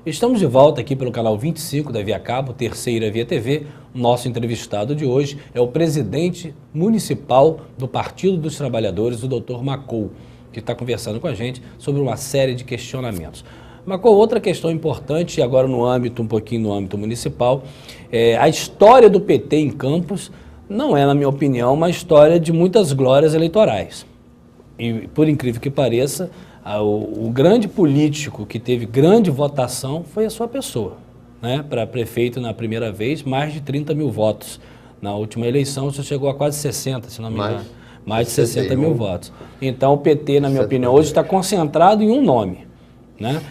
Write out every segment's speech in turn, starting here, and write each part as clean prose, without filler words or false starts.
Estamos de volta aqui pelo canal 25 da Via Cabo, terceira Via TV. O nosso entrevistado de hoje é o presidente municipal do Partido dos Trabalhadores, o Dr. Macou, que está conversando com a gente sobre uma série de questionamentos. Macou, outra questão importante, agora um pouquinho no âmbito municipal, a história do PT em Campos não é, na minha opinião, uma história de muitas glórias eleitorais. E, por incrível que pareça, o grande político que teve grande votação foi a sua pessoa, né? Para prefeito na primeira vez, mais de 30 mil votos. Na última eleição, você chegou a quase 60, se não me engano. Mais de 60 mil votos. Então, o PT, na minha opinião, hoje está concentrado em um nome, né?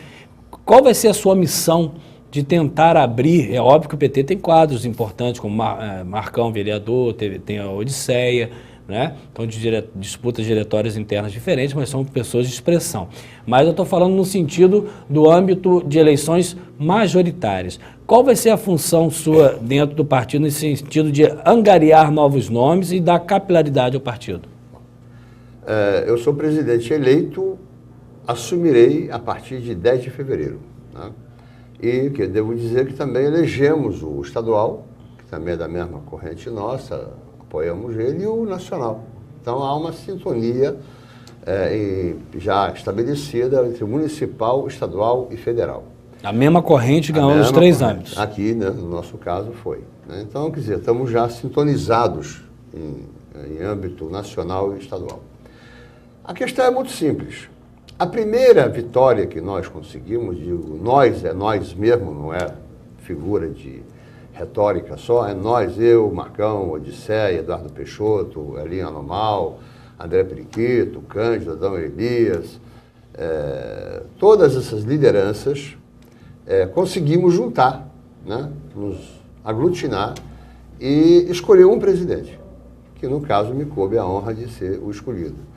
Qual vai ser a sua missão de tentar abrir? É óbvio que o PT tem quadros importantes, como Marcão, vereador, tem a Odisseia, né? Então, disputas diretórias internas diferentes, mas são pessoas de expressão. Mas eu estou falando no sentido do âmbito de eleições majoritárias. Qual vai ser a função sua dentro do partido nesse sentido de angariar novos nomes e dar capilaridade ao partido? Eu sou presidente eleito, assumirei a partir de 10 de fevereiro. Né? E que devo dizer que também elegemos o estadual, que também é da mesma corrente nossa, apoiamos ele, e o nacional. Então há uma sintonia já estabelecida entre municipal, estadual e federal. A mesma corrente ganhou nos 3 âmbitos. Aqui, né, no nosso caso, foi. Né? Então, quer dizer, estamos já sintonizados em âmbito nacional e estadual. A questão é muito simples. A primeira vitória que nós conseguimos, digo, nós é nós mesmo, não é figura de retórica só, é nós, eu, Marcão, Odisseia, Eduardo Peixoto, Elinho Anomal, André Periquito, Cândido, Adão Elias, todas essas lideranças conseguimos juntar, né, nos aglutinar e escolher um presidente, que no caso me coube a honra de ser o escolhido.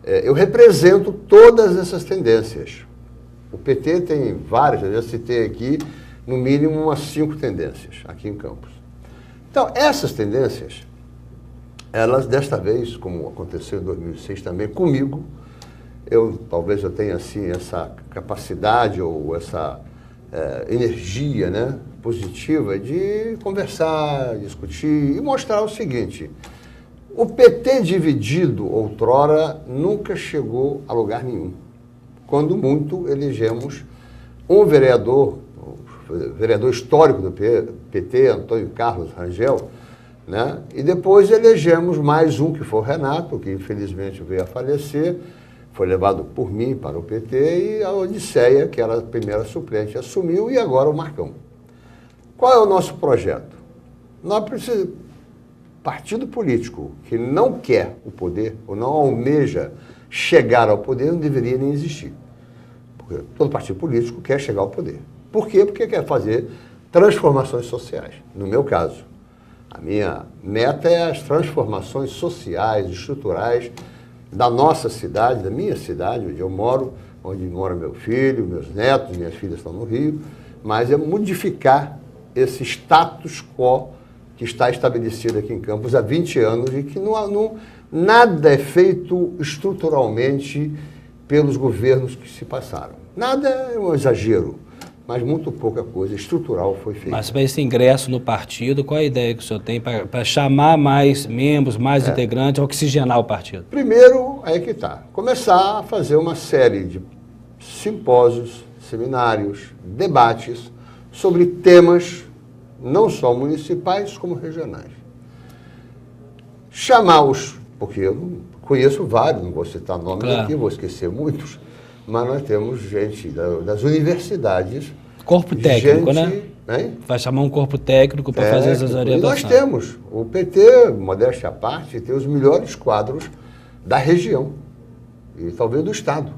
Eu represento todas essas tendências. O PT tem várias, eu já citei aqui, no mínimo umas 5 tendências aqui em Campos. Então, essas tendências, elas desta vez, como aconteceu em 2006 também comigo, talvez eu tenha assim essa capacidade ou essa energia, né, positiva de conversar, discutir e mostrar o seguinte: o PT dividido outrora nunca chegou a lugar nenhum. Quando muito elegemos um vereador histórico do PT, Antônio Carlos Rangel, né? E depois elegemos mais um, que foi o Renato, que infelizmente veio a falecer, foi levado por mim para o PT, e a Odisseia, que era a primeira suplente, assumiu, e agora o Marcão. Qual é o nosso projeto? Nós precisamos, partido político que não quer o poder, ou não almeja chegar ao poder, não deveria nem existir. Porque todo partido político quer chegar ao poder. Por quê? Porque quer fazer transformações sociais. No meu caso, a minha meta é as transformações sociais, estruturais da nossa cidade, da minha cidade, onde eu moro, onde mora meu filho, meus netos, minhas filhas estão no Rio, mas é modificar esse status quo que está estabelecido aqui em Campos há 20 anos e que nada é feito estruturalmente pelos governos que se passaram. Nada é um exagero, mas muito pouca coisa estrutural foi feita. Mas para esse ingresso no partido, qual a ideia que o senhor tem para chamar mais membros, mais integrantes, oxigenar o partido? Primeiro, aí que está, começar a fazer uma série de simpósios, seminários, debates sobre temas não só municipais, como regionais. Porque eu conheço vários, não vou citar nomes aqui, vou esquecer muitos, mas nós temos gente das universidades. Corpo técnico, né? Vai chamar um corpo técnico para fazer essas orientações. E nós temos. O PT, modéstia à parte, tem os melhores quadros da região e talvez do Estado.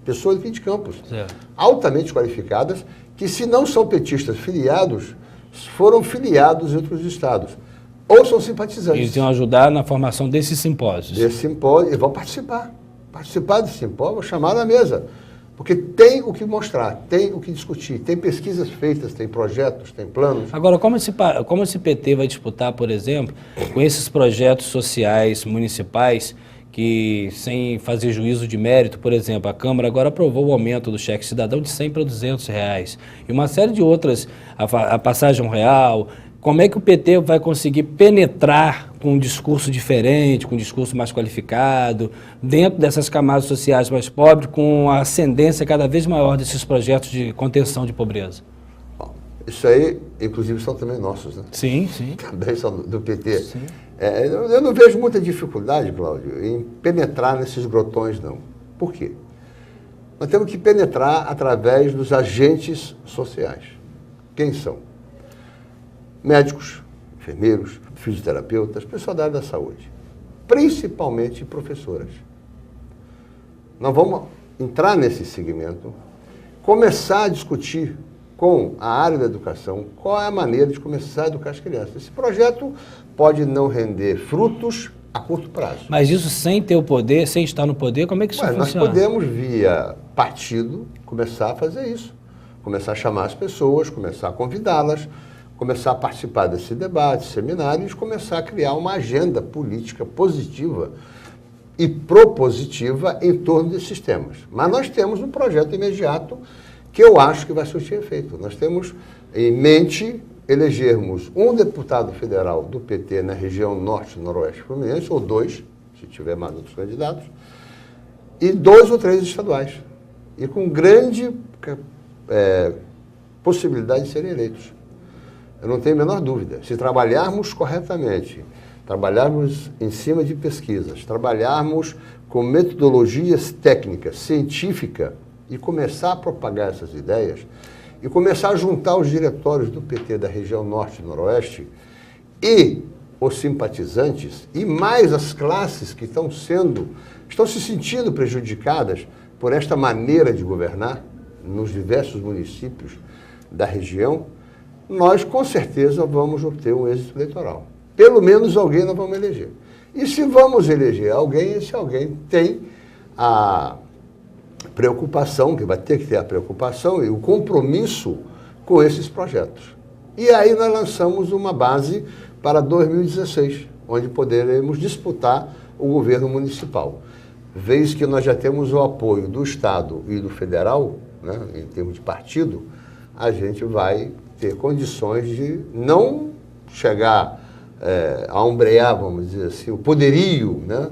Pessoas aqui de Campos, altamente qualificadas, que se não são petistas filiados, foram filiados em outros estados, ou são simpatizantes. Eles iam ajudar na formação desses simpósios. Desse simpósio, e vão participar. Participar desse simpósio, vou chamar na mesa. Porque tem o que mostrar, tem o que discutir, tem pesquisas feitas, tem projetos, tem planos. Agora, como esse PT vai disputar, por exemplo, com esses projetos sociais municipais que, sem fazer juízo de mérito, por exemplo, a Câmara agora aprovou o aumento do cheque cidadão de 100 para R$ 200, e uma série de outras, a passagem real. Como é que o PT vai conseguir penetrar com um discurso diferente, com um discurso mais qualificado, dentro dessas camadas sociais mais pobres, com a ascendência cada vez maior desses projetos de contenção de pobreza? Bom, isso aí, inclusive, são também nossos, né? Sim, sim. Também são do PT. Sim. Eu não vejo muita dificuldade, Cláudio, em penetrar nesses grotões, não. Por quê? Nós temos que penetrar através dos agentes sociais. Quem são? Médicos, enfermeiros, fisioterapeutas, pessoal da área da saúde, principalmente professoras. Nós vamos entrar nesse segmento, começar a discutir com a área da educação qual é a maneira de começar a educar as crianças. Esse projeto pode não render frutos a curto prazo. Mas isso sem ter o poder, sem estar no poder, como é que isso funciona? Nós podemos, via partido, começar a fazer isso. Começar a chamar as pessoas, começar a convidá-las, começar a participar desse debate, seminários, começar a criar uma agenda política positiva e propositiva em torno desses temas. Mas nós temos um projeto imediato que eu acho que vai surtir efeito. Nós temos em mente elegermos um deputado federal do PT na região norte, noroeste fluminense, ou 2, se tiver mais outros candidatos, e 2 ou 3 estaduais, e com grande possibilidade de serem eleitos. Eu não tenho a menor dúvida. Se trabalharmos corretamente, trabalharmos em cima de pesquisas, trabalharmos com metodologias técnicas, científicas, e começar a propagar essas ideias, e começar a juntar os diretórios do PT da região norte e noroeste, e os simpatizantes, e mais as classes que estão se sentindo prejudicadas por esta maneira de governar nos diversos municípios da região, nós com certeza vamos obter um êxito eleitoral. Pelo menos alguém nós vamos eleger. E se vamos eleger alguém, esse alguém tem a preocupação, que vai ter que ter a preocupação e o compromisso com esses projetos. E aí nós lançamos uma base para 2016, onde poderemos disputar o governo municipal. Vez que nós já temos o apoio do Estado e do Federal, né, em termos de partido, a gente vai ter condições de não chegar a ombrear, vamos dizer assim, o poderio, né,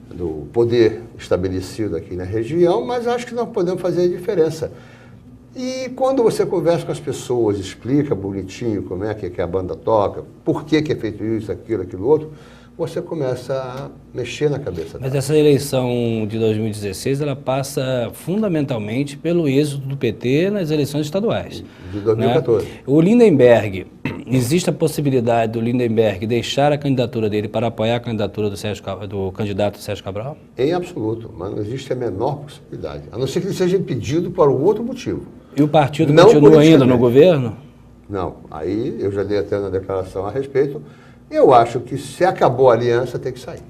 do poder estabelecido aqui na região, mas acho que nós podemos fazer a diferença. E quando você conversa com as pessoas, explica bonitinho como é que a banda toca, por que é feito isso, aquilo outro, você começa a mexer na cabeça dela. Mas essa eleição de 2016, ela passa fundamentalmente pelo êxito do PT nas eleições estaduais. De 2014. Né? O Lindenberg, existe a possibilidade do Lindenberg deixar a candidatura dele para apoiar a candidatura do candidato Sérgio Cabral? Em absoluto, mas não existe a menor possibilidade. A não ser que ele seja impedido por algum outro motivo. E o partido não continua ainda no governo? Não, aí eu já dei até uma declaração a respeito. Eu acho que se acabou a aliança, tem que sair.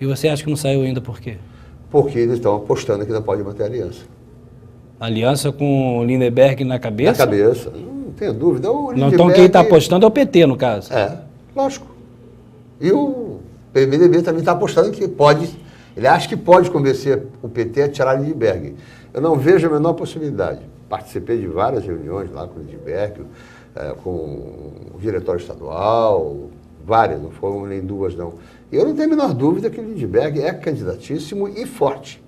E você acha que não saiu ainda por quê? Porque eles estão apostando que não pode manter a aliança. Aliança com o Lindenberg na cabeça? Na cabeça, não tenho dúvida. Então quem está apostando é o PT, no caso? Lógico. E o PMDB também está apostando que pode, ele acha que pode convencer o PT a tirar o Lindenberg. Eu não vejo a menor possibilidade. Participei de várias reuniões lá com o Lindenberg, com o diretório estadual, várias, não foram nem 2, não. E eu não tenho a menor dúvida que o Lindenberg é candidatíssimo e forte.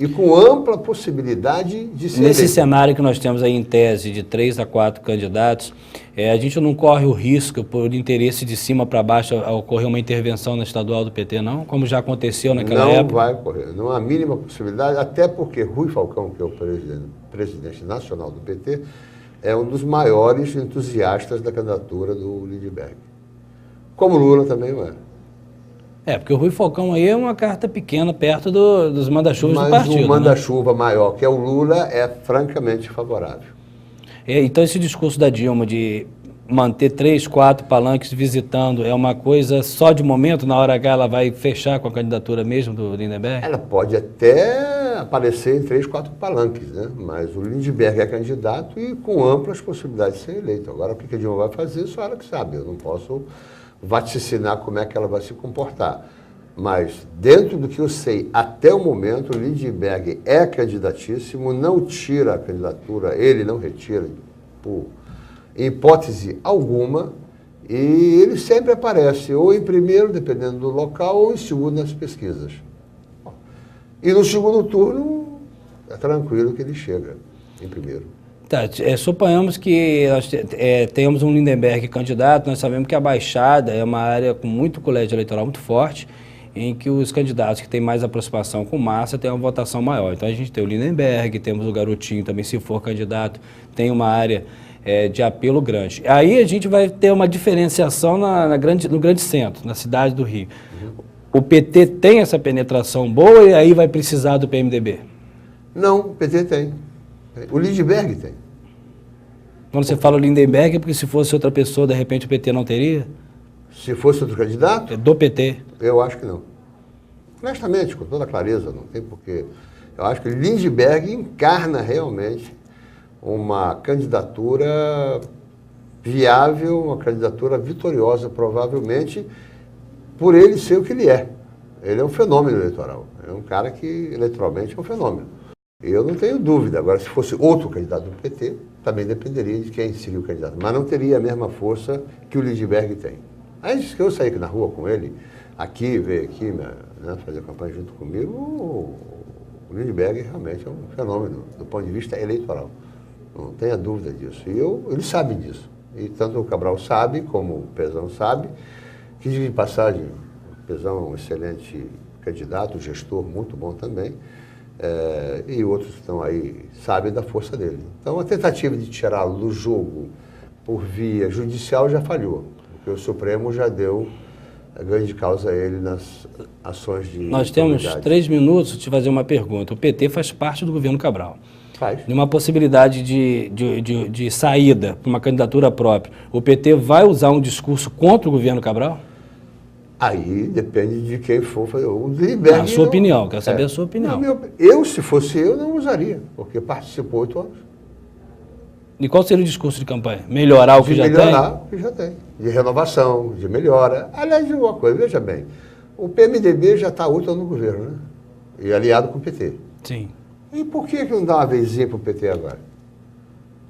E com ampla possibilidade de ser Nesse eleito. cenário que nós temos aí em tese de 3 a 4 candidatos, a gente não corre o risco, por interesse de cima para baixo, a ocorrer uma intervenção na estadual do PT, não? Como já aconteceu naquela época? Não vai ocorrer, não há a mínima possibilidade, até porque Rui Falcão, que é o presidente nacional do PT, é um dos maiores entusiastas da candidatura do Lindenberg. Como Lula também não é. Porque o Rui Falcão aí é uma carta pequena perto dos manda-chuvas do partido. Mas o manda-chuva maior, que é o Lula, é francamente favorável. Então esse discurso da Dilma de manter 3, 4 palanques visitando é uma coisa só de momento, na hora H ela vai fechar com a candidatura mesmo do Lindenberg? Ela pode até aparecer em 3, 4 palanques, né? Mas o Lindenberg é candidato e com amplas possibilidades de ser eleito. Agora o que a Dilma vai fazer, só ela que sabe, eu não posso vaticinar como é que ela vai se comportar. Mas, dentro do que eu sei, até o momento, o Lindbergh é candidatíssimo, não tira a candidatura, ele não retira, por hipótese alguma, e ele sempre aparece, ou em primeiro, dependendo do local, ou em segundo nas pesquisas. E no segundo turno, é tranquilo que ele chega em primeiro. Tá, suponhamos que nós tenhamos um Lindbergh candidato, nós sabemos que a Baixada é uma área com muito colégio eleitoral muito forte, em que os candidatos que têm mais aproximação com massa têm uma votação maior. Então a gente tem o Lindbergh, temos o Garotinho também, se for candidato, tem uma área de apelo grande. Aí a gente vai ter uma diferenciação no grande centro, na cidade do Rio. O PT tem essa penetração boa e aí vai precisar do PMDB? Não, o PT tem. O Lindbergh tem. Quando você fala o Lindbergh, é porque se fosse outra pessoa, de repente o PT não teria? Se fosse outro candidato? Do PT. Eu acho que não. Honestamente, com toda clareza, não tem porquê. Eu acho que Lindbergh encarna realmente uma candidatura viável, uma candidatura vitoriosa, provavelmente, por ele ser o que ele é. Ele é um fenômeno eleitoral. É um cara que, eleitoralmente, é um fenômeno. Eu não tenho dúvida. Agora, se fosse outro candidato do PT, também dependeria de quem seria o candidato. Mas não teria a mesma força que o Lindbergh tem. Aí, que eu saí aqui na rua com ele, veio aqui, né, fazer campanha junto comigo, o Lindbergh realmente é um fenômeno do ponto de vista eleitoral. Não tenha dúvida disso. E ele sabe disso. E tanto o Cabral sabe, como o Pezão sabe, que de passagem, o Pezão é um excelente candidato, gestor muito bom também, e outros que estão aí sabem da força dele. Então, a tentativa de tirá-lo do jogo por via judicial já falhou, porque o Supremo já deu ganho de causa a ele nas ações de... Nós temos 3 minutos de fazer uma pergunta. O PT faz parte do governo Cabral. Faz. Numa possibilidade de saída para uma candidatura própria, o PT vai usar um discurso contra o governo Cabral? Aí depende de quem for fazer. O Lindbergh... A sua opinião, quero saber a sua opinião. Se fosse eu, não usaria, porque participou 8 anos. E qual seria o discurso de campanha? Melhorar o que já tem? Melhorar o que já tem. De renovação, de melhora. Aliás, de uma coisa, veja bem, o PMDB já está 8 anos no governo, né? E aliado com o PT. Sim. E por que não dá uma vezinha para o PT agora?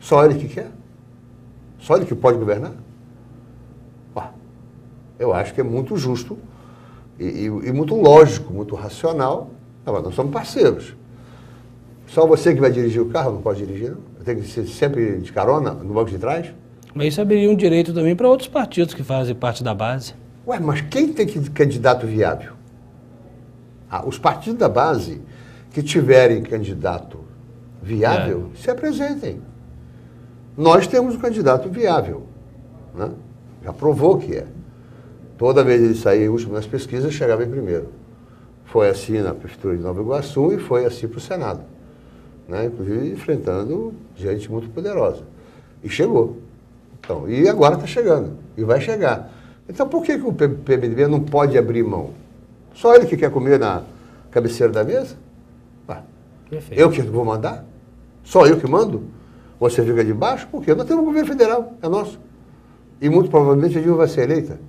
Só ele que quer? Só ele que pode governar? Eu acho que é muito justo e muito lógico, muito racional. Agora, nós somos parceiros. Só você que vai dirigir o carro, não pode dirigir, não? Eu tenho que ser sempre de carona, no banco de trás? Mas isso abriria um direito também para outros partidos que fazem parte da base. Ué, mas quem tem candidato viável? Os partidos da base que tiverem candidato viável, se apresentem. Nós temos um candidato viável, né? Já provou que é. Toda vez ele saía último nas pesquisas, chegava em primeiro. Foi assim na Prefeitura de Nova Iguaçu e foi assim para o Senado, né? Inclusive enfrentando gente muito poderosa. E chegou. Então, e agora está chegando, e vai chegar. Então por que o PMDB não pode abrir mão? Só ele que quer comer na cabeceira da mesa? Perfeito. Eu que vou mandar? Só eu que mando? Você fica de baixo? Por quê? Nós temos um governo federal, é nosso. E muito provavelmente a Dilma vai ser eleita.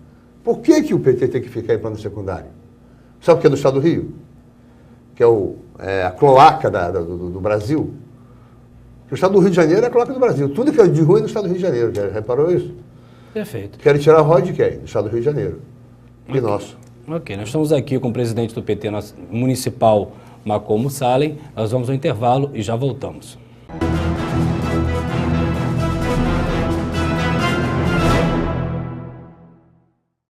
Por que o PT tem que ficar em plano secundário? Sabe o que é no estado do Rio? Que é a cloaca do Brasil. O estado do Rio de Janeiro é a cloaca do Brasil. Tudo que é de ruim é no estado do Rio de Janeiro. Já reparou isso? Perfeito. Querem tirar o ROI de quem? Do estado do Rio de Janeiro. E nosso. Ok, nós estamos aqui com o presidente do PT municipal, Macomo Salem. Nós vamos ao intervalo e já voltamos.